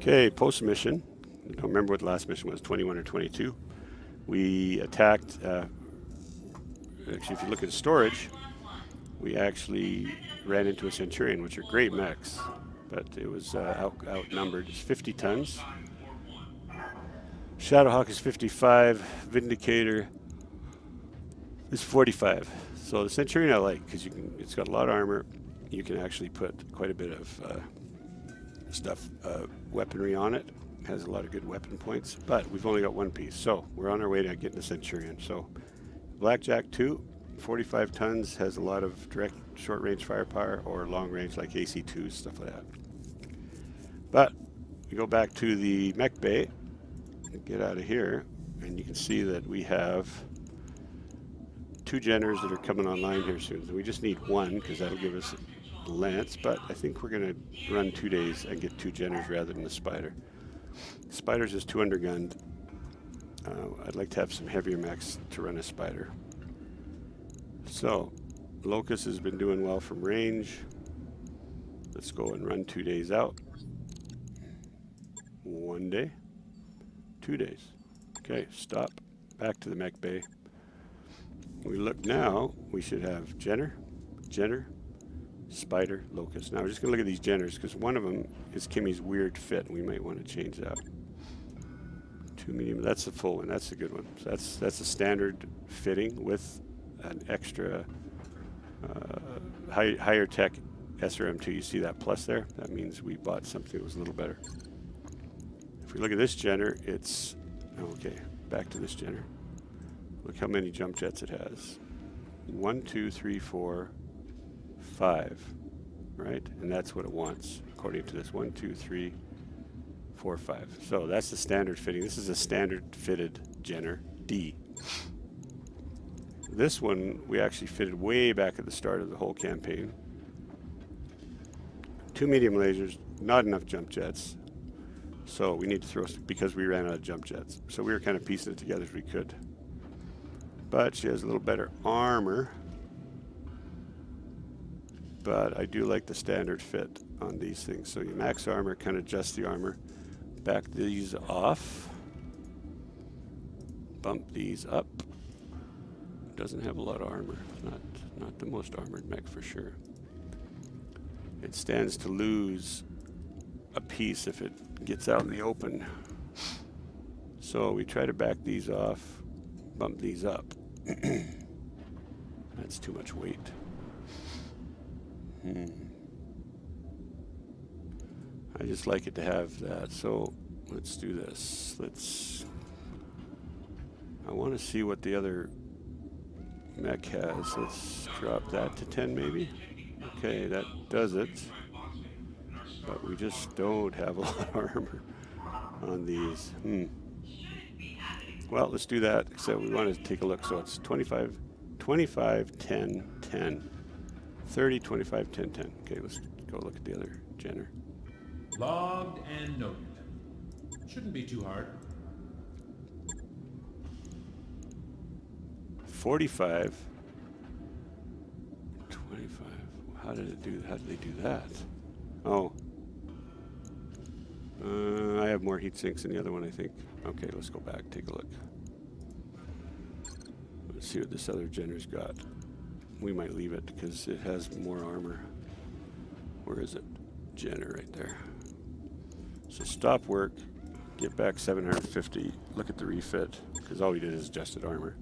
Okay, post mission. I don't remember what the last mission was, 21 or 22. We attacked, actually if you look at storage, we actually ran into a Centurion, which are great mechs, but it was outnumbered. It's 50 tons. Shadowhawk is 55, Vindicator is 45. So the Centurion I like because it's got a lot of armor. You can actually put quite a bit of weaponry on it. Has a lot of good weapon points, but we've only got one piece, so we're on our way to getting the Centurion. So Blackjack 2, 45 tons, has a lot of direct short range firepower or long range like AC2s, stuff like that. But we go back to the mech bay and get out of here, and you can see that we have 2 Jenners that are coming online here soon. So we just need one because that'll give us a Lance, but I think we're going to run 2 days and get 2 Jenners rather than the Spider. Spider's is 2 undergunned. I'd like to have some heavier mechs to run a Spider. So, Locust has been doing well from range. Let's go and run 2 days out. 1 day, 2 days. Okay, stop. Back to the mech bay. We look now, we should have Jenner, Spider, Locust. Now we're just going to look at these Jenners because one of them is Kimmy's weird fit. We might want to change that. 2 medium, that's the full one, that's a good one. So that's a standard fitting with an extra higher tech SRM2. You see that plus there? That means we bought something that was a little better. If we look at this Jenner, it's, okay, back to this Jenner. Look how many jump jets it has. 1, 2, 3, 4, 5, right? And that's what it wants, according to this. 1, 2, 3, 4, 5. So that's the standard fitting. This is a standard fitted Jenner D. This one we actually fitted way back at the start of the whole campaign. 2 medium lasers, not enough jump jets. So we need to throw, because we ran out of jump jets. So we were kind of piecing it together as we could. But she has a little better armor. But I do like the standard fit on these things. So you max armor, kind of adjust the armor. Back these off. Bump these up. Doesn't have a lot of armor. Not the most armored mech for sure. It stands to lose a piece if it gets out in the open. So we try to back these off, bump these up. That's too much weight. I just like it to have that. So let's do this. I want to see what the other mech has. Let's drop that to 10 maybe. Okay, that does it. But we just don't have a lot of armor on these. Well, let's do that, except we want to take a look. So it's 25, 10, 10. 30, 25, 10, 10. Okay, let's go look at the other Jenner. Logged and noted. Shouldn't be too hard. 45. 25. How did they do that? Oh. I have more heat sinks than the other one, I think. Okay, let's go back, take a look. Let's see what this other Jenner's got. We might leave it because it has more armor. Where is it? Jenner right there. So stop work, get back 750, look at the refit, because all we did is adjusted armor.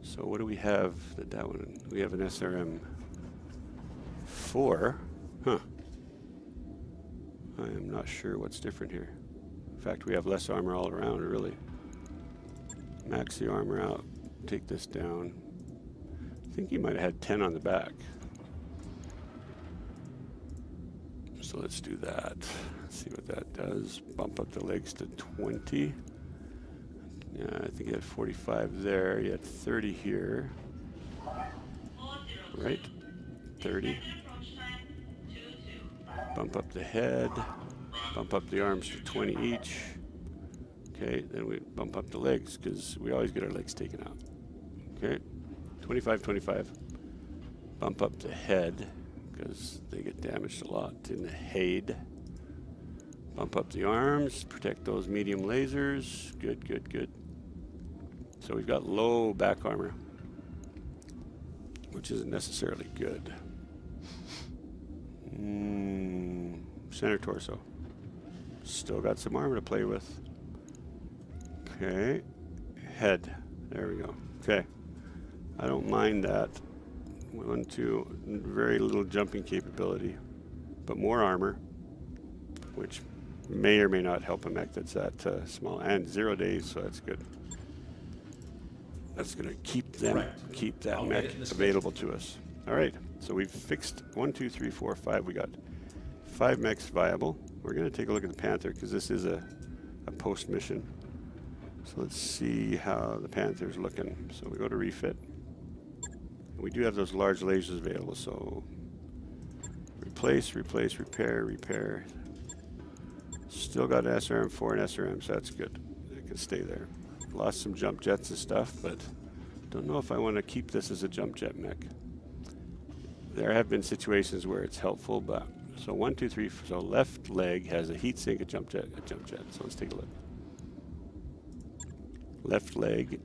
So what do we have that one? We have an SRM 4. Huh. I am not sure what's different here. In fact, we have less armor all around, really. Max the armor out, take this down. I think he might have had 10 on the back. So let's do that. Let's see what that does. Bump up the legs to 20. Yeah, I think he had 45 there. He had 30 here. Right? 30. Bump up the head. Bump up the arms to 20 each. Okay, then we bump up the legs because we always get our legs taken out. Okay, 25, 25. Bump up the head because they get damaged a lot in the head. Bump up the arms, protect those medium lasers. Good, good, good. So we've got low back armor, which isn't necessarily good. Center torso. Still got some armor to play with. Okay. Head. There we go. Okay. I don't mind that. 1, 2, very little jumping capability, but more armor, which may or may not help a mech that's that small, and 0 days, so that's good. That's going to keep them, keep that mech available to us. All right, so we've fixed 1, 2, 3, 4, 5. We got 5 mechs viable. We're going to take a look at the Panther because this is a post mission. So let's see how the Panther's looking. So we go to refit. We do have those large lasers available, so replace, replace, repair, repair. Still got an SRM4 and SRM, so that's good. It can stay there. Lost some jump jets and stuff, but don't know if I want to keep this as a jump jet mech. There have been situations where it's helpful, but so 1, 2, 3. So left leg has a heat sink, a jump jet, a jump jet. So let's take a look. Left leg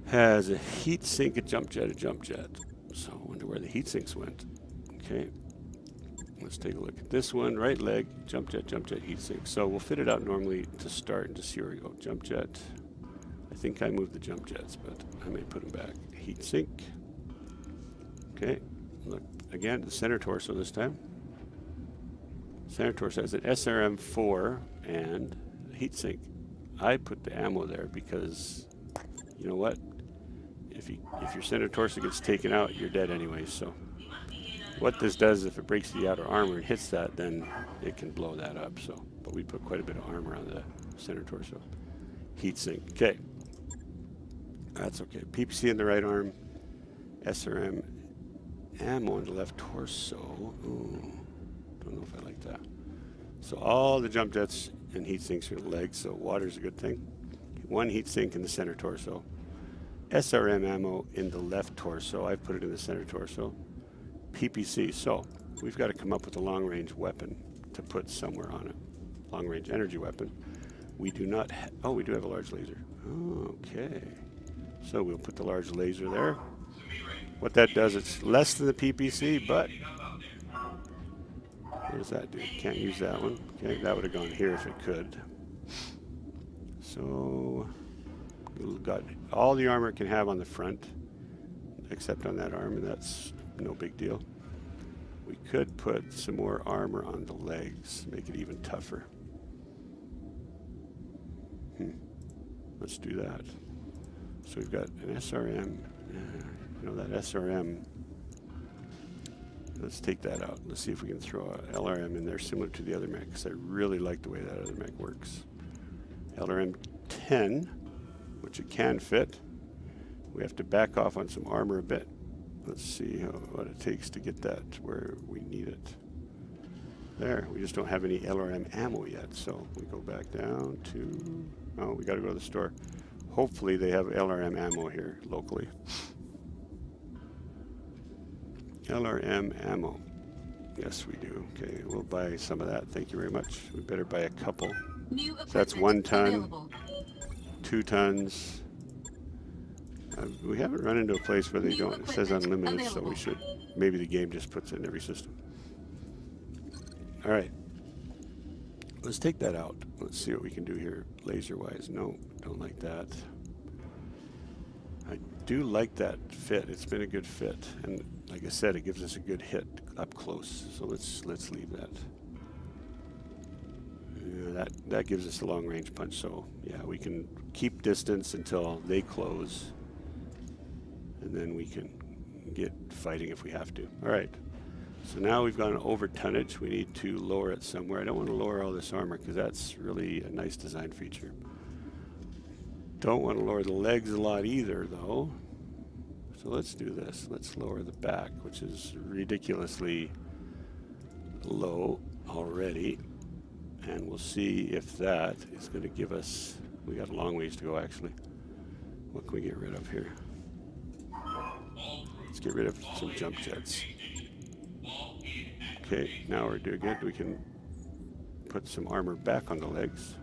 has a heat sink, a jump jet, a jump jet. So I wonder where the heat sinks went. Okay. Let's take a look at this one. Right leg, jump jet, heat sink. So we'll fit it out normally to start and just see where we go. Jump jet. I think I moved the jump jets, but I may put them back. Heat sink. Okay. Look again, the center torso this time. Center torso has an SRM4 and a heat sink. I put the ammo there because, you know what? If your center torso gets taken out, you're dead anyway. So what this does, if it breaks the outer armor and hits that, then it can blow that up. So, but we put quite a bit of armor on the center torso. Heat sink. Okay. That's okay. PPC in the right arm. SRM ammo in the left torso. Ooh, don't know if I like that. So all the jump jets and heat sinks are in the legs, so water's a good thing. 1 heat sink in the center torso. SRM ammo in the left torso. I put it in the center torso. PPC. So we've got to come up with a long-range weapon to put somewhere on it. Long-range energy weapon. We do not. Oh, we do have a large laser. Okay. So we'll put the large laser there. What that does, it's less than the PPC, but what does that do? Can't use that one. Okay, that would have gone here if it could. So we've got all the armor it can have on the front, except on that arm, and that's no big deal. We could put some more armor on the legs, make it even tougher. Let's do that. So we've got an SRM. You know, that SRM, let's take that out. Let's see if we can throw a LRM in there similar to the other mech, because I really like the way that other mech works. LRM 10, which it can fit. We have to back off on some armor a bit. Let's see what it takes to get that where we need it. There, we just don't have any LRM ammo yet, so we go back down to, oh, we got to go to the store. Hopefully they have LRM ammo here locally. LRM ammo. Yes, we do. Okay, we'll buy some of that. Thank you very much. We better buy a couple. So that's 1 ton, available. 2 tons. We haven't run into a place where they don't. It says unlimited, available. So we should. Maybe the game just puts it in every system. All right. Let's take that out. Let's see what we can do here laser-wise. No, don't like that. I do like that fit. It's been a good fit, and like I said, it gives us a good hit up close. So let's leave that. Yeah, that gives us a long-range punch. So yeah, we can keep distance until they close, and then we can get fighting if we have to. All right. So now we've gone over tonnage. We need to lower it somewhere. I don't want to lower all this armor because that's really a nice design feature. Don't want to lower the legs a lot either, though. So let's do this. Let's lower the back, which is ridiculously low already. And we'll see if that is going to give us... We got a long ways to go, actually. What can we get rid of here? Let's get rid of some jump jets. Okay, now we're doing good. We can put some armor back on the legs.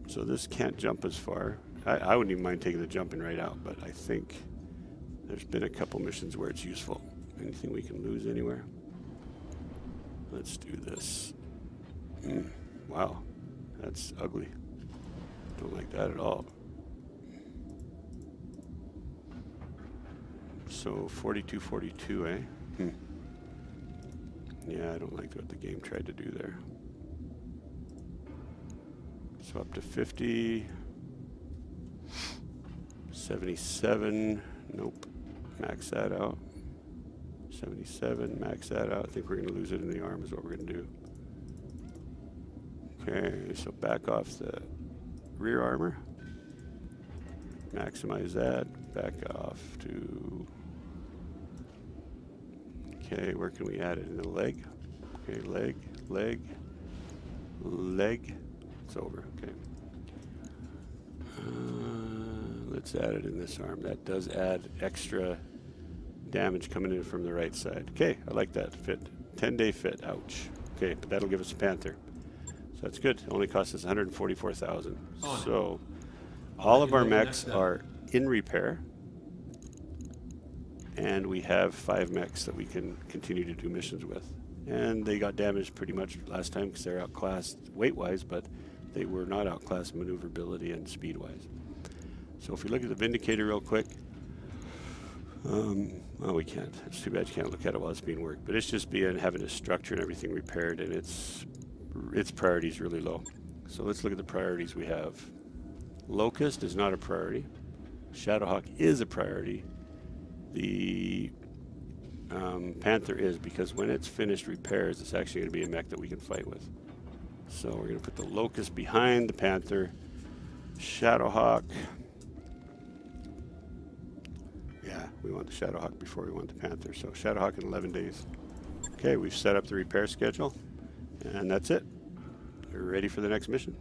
So this can't jump as far. I wouldn't even mind taking the jumping right out, but I think there's been a couple missions where it's useful. Anything we can lose anywhere? Let's do this. Wow, that's ugly. Don't like that at all. So 42, eh? Yeah, I don't like what the game tried to do there. So up to 50. 77. Nope. Max that out. 77. Max that out. I think we're going to lose it in the arm is what we're going to do. Okay, so back off the rear armor. Maximize that. Back off to... Okay, where can we add it? In the leg? Okay, leg, leg, leg. It's over, okay. Let's add it in this arm. That does add extra damage coming in from the right side. Okay, I like that fit. 10-day fit, ouch. Okay, but that'll give us a Panther. So that's good. It only costs us 144,000. So all of our mechs are in repair. And we have 5 mechs that we can continue to do missions with. And they got damaged pretty much last time because they're outclassed weight-wise, but they were not outclassed maneuverability and speed-wise. So if we look at the Vindicator real quick, well, we can't. It's too bad you can't look at it while it's being worked. But it's just having the structure and everything repaired, and its priority is really low. So let's look at the priorities we have. Locust is not a priority. Shadowhawk is a priority. The Panther is, because when it's finished repairs, it's actually going to be a mech that we can fight with. So we're going to put the Locust behind the Panther. Shadowhawk. Yeah, we want the Shadowhawk before we want the Panther. So Shadowhawk in 11 days. Okay, we've set up the repair schedule, and that's it. We're ready for the next mission.